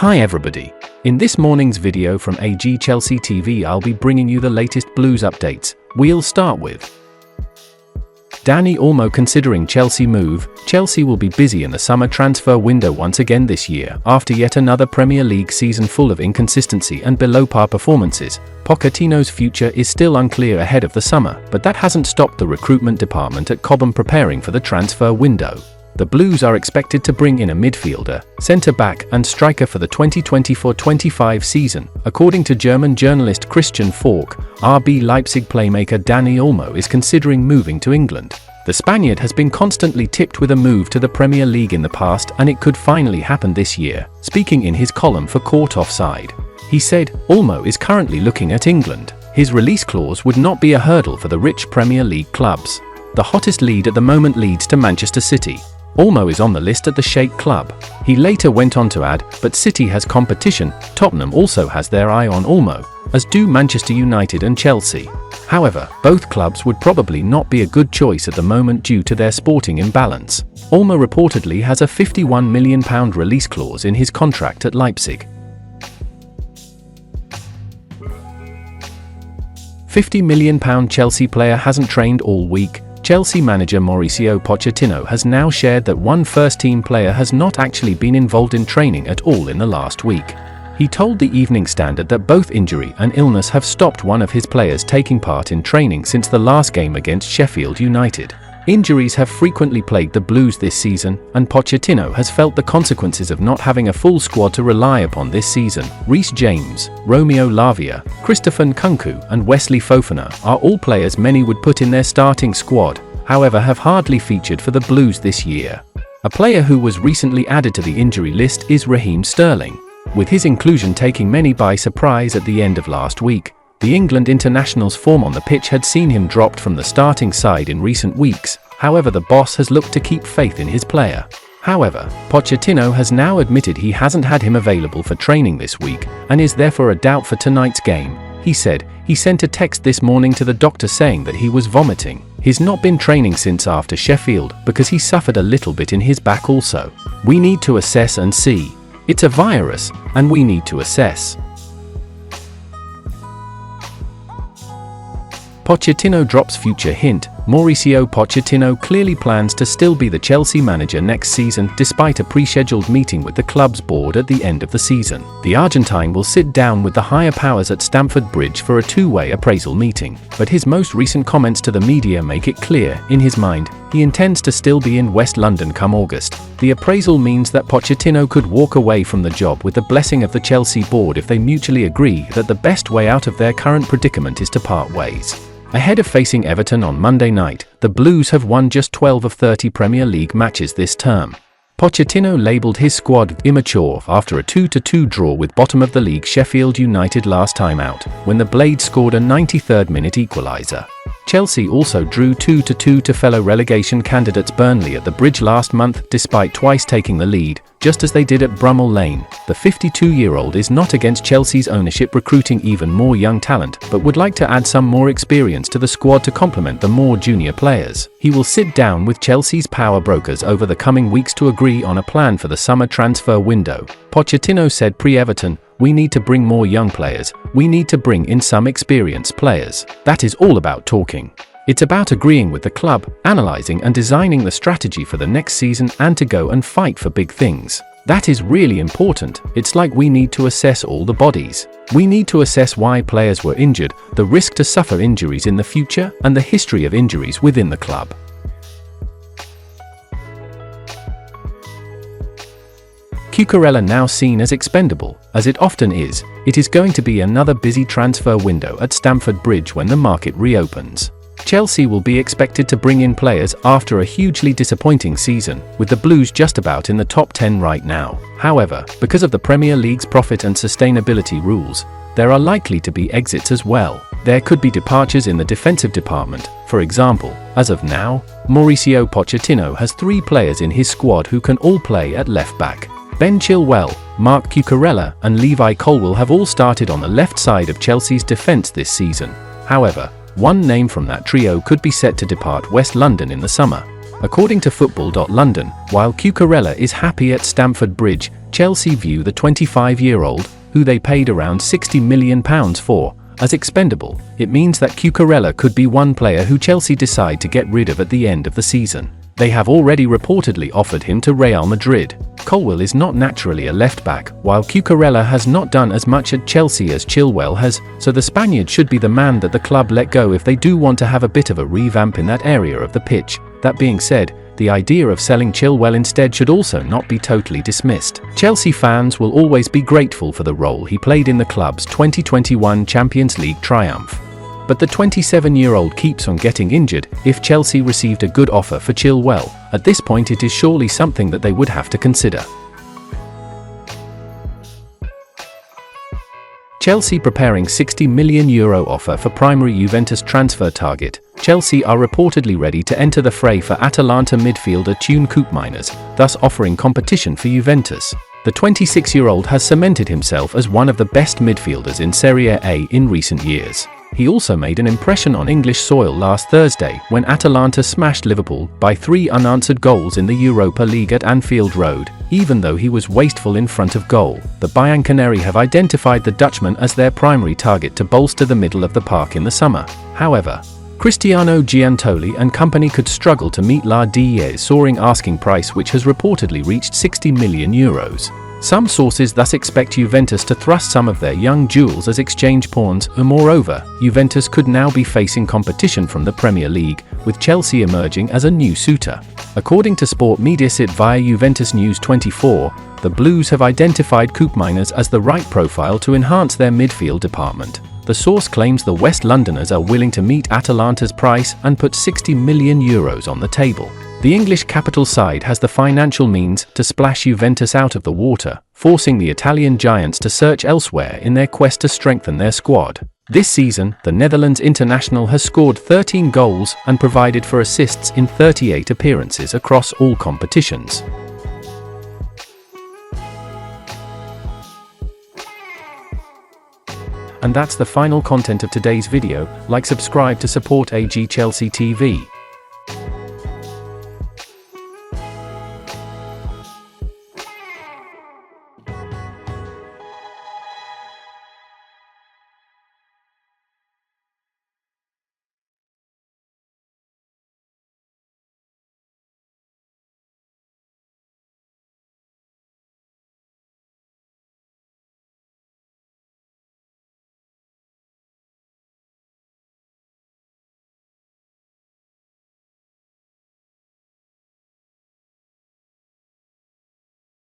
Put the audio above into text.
Hi everybody. In this morning's video from AG Chelsea TV, I'll be bringing you the latest Blues updates. We'll start with Dani Olmo considering Chelsea move. Chelsea will be busy in the summer transfer window once again this year, after yet another Premier League season full of inconsistency and below-par performances. Pochettino's future is still unclear ahead of the summer, but that hasn't stopped the recruitment department at Cobham preparing for the transfer window. The Blues are expected to bring in a midfielder, centre-back and striker for the 2024-25 season. According to German journalist Christian Falk, RB Leipzig playmaker Dani Olmo is considering moving to England. The Spaniard has been constantly tipped with a move to the Premier League in the past, and it could finally happen this year. Speaking in his column for Court Offside, he said, "Olmo is currently looking at England. His release clause would not be a hurdle for the rich Premier League clubs. The hottest lead at the moment leads to Manchester City. Olmo is on the list at the Sheikh Club." He later went on to add, "But City has competition. Tottenham also has their eye on Olmo, as do Manchester United and Chelsea. However, both clubs would probably not be a good choice at the moment due to their sporting imbalance." Olmo reportedly has a £51 million release clause in his contract at Leipzig. £50 million Chelsea player hasn't trained all week. Chelsea manager Mauricio Pochettino has now shared that one first-team player has not actually been involved in training at all in the last week. He told the Evening Standard that both injury and illness have stopped one of his players taking part in training since the last game against Sheffield United. Injuries have frequently plagued the Blues this season, and Pochettino has felt the consequences of not having a full squad to rely upon this season. Reece James, Romeo Lavia, Christopher Nkunku and Wesley Fofana are all players many would put in their starting squad, however have hardly featured for the Blues this year. A player who was recently added to the injury list is Raheem Sterling, with his inclusion taking many by surprise at the end of last week. The England international's form on the pitch had seen him dropped from the starting side in recent weeks, however the boss has looked to keep faith in his player. However, Pochettino has now admitted he hasn't had him available for training this week, and is therefore a doubt for tonight's game. He said, he sent a text this morning to the doctor saying that he was vomiting. He's not been training since after Sheffield, because he suffered a little bit in his back also. We need to assess and see. It's a virus, and we need to assess. Pochettino drops future hint. Mauricio Pochettino clearly plans to still be the Chelsea manager next season, despite a pre-scheduled meeting with the club's board at the end of the season. The Argentine will sit down with the higher powers at Stamford Bridge for a two-way appraisal meeting, but his most recent comments to the media make it clear, in his mind, he intends to still be in West London come August. The appraisal means that Pochettino could walk away from the job with the blessing of the Chelsea board if they mutually agree that the best way out of their current predicament is to part ways. Ahead of facing Everton on Monday night, the Blues have won just 12 of 30 Premier League matches this term. Pochettino labelled his squad immature after a 2-2 draw with bottom-of-the-league Sheffield United last time out, when the Blades scored a 93rd-minute equaliser. Chelsea also drew 2-2 to fellow relegation candidates Burnley at the Bridge last month, despite twice taking the lead, just as they did at Brummel Lane. The 52-year-old is not against Chelsea's ownership recruiting even more young talent, but would like to add some more experience to the squad to complement the more junior players. He will sit down with Chelsea's power brokers over the coming weeks to agree on a plan for the summer transfer window. Pochettino said pre-Everton, "We need to bring more young players, we need to bring in some experienced players. That is all about talking. It's about agreeing with the club, analysing and designing the strategy for the next season and to go and fight for big things. That is really important. It's like we need to assess all the bodies. We need to assess why players were injured, the risk to suffer injuries in the future, and the history of injuries within the club." Cucurella now seen as expendable, as it often is, it is going to be another busy transfer window at Stamford Bridge when the market reopens. Chelsea will be expected to bring in players after a hugely disappointing season, with the Blues just about in the top 10 right now. However, because of the Premier League's profit and sustainability rules, there are likely to be exits as well. There could be departures in the defensive department. For example, as of now, Mauricio Pochettino has 3 players in his squad who can all play at left back. Ben Chilwell, Marc Cucurella and Levi Colwill have all started on the left side of Chelsea's defence this season. However, one name from that trio could be set to depart West London in the summer. According to Football.London, while Cucurella is happy at Stamford Bridge, Chelsea view the 25-year-old, who they paid around £60 million for, as expendable. It means that Cucurella could be one player who Chelsea decide to get rid of at the end of the season. They have already reportedly offered him to Real Madrid. Colwill is not naturally a left-back, while Cucurella has not done as much at Chelsea as Chilwell has, so the Spaniard should be the man that the club let go if they do want to have a bit of a revamp in that area of the pitch. That being said, the idea of selling Chilwell instead should also not be totally dismissed. Chelsea fans will always be grateful for the role he played in the club's 2021 Champions League triumph. But the 27-year-old keeps on getting injured. If Chelsea received a good offer for Chilwell, at this point it is surely something that they would have to consider. Chelsea preparing €60 million offer for primary Juventus transfer target. Chelsea are reportedly ready to enter the fray for Atalanta midfielder Nkunku, thus offering competition for Juventus. The 26-year-old has cemented himself as one of the best midfielders in Serie A in recent years. He also made an impression on English soil last Thursday when Atalanta smashed Liverpool by 3 unanswered goals in the Europa League at Anfield Road. Even though he was wasteful in front of goal, the Bianconeri have identified the Dutchman as their primary target to bolster the middle of the park in the summer. However, Cristiano Giuntoli and company could struggle to meet La Die's soaring asking price, which has reportedly reached €60 million. Some sources thus expect Juventus to thrust some of their young jewels as exchange pawns, and moreover, Juventus could now be facing competition from the Premier League, with Chelsea emerging as a new suitor. According to Sport Mediaset via Juventus News 24, the Blues have identified Nkunku as the right profile to enhance their midfield department. The source claims the West Londoners are willing to meet Atalanta's price and put €60 million on the table. The English capital side has the financial means to splash Juventus out of the water, forcing the Italian giants to search elsewhere in their quest to strengthen their squad. This season, the Netherlands international has scored 13 goals and provided for assists in 38 appearances across all competitions. And that's the final content of today's video. Like, subscribe to support AG Chelsea TV.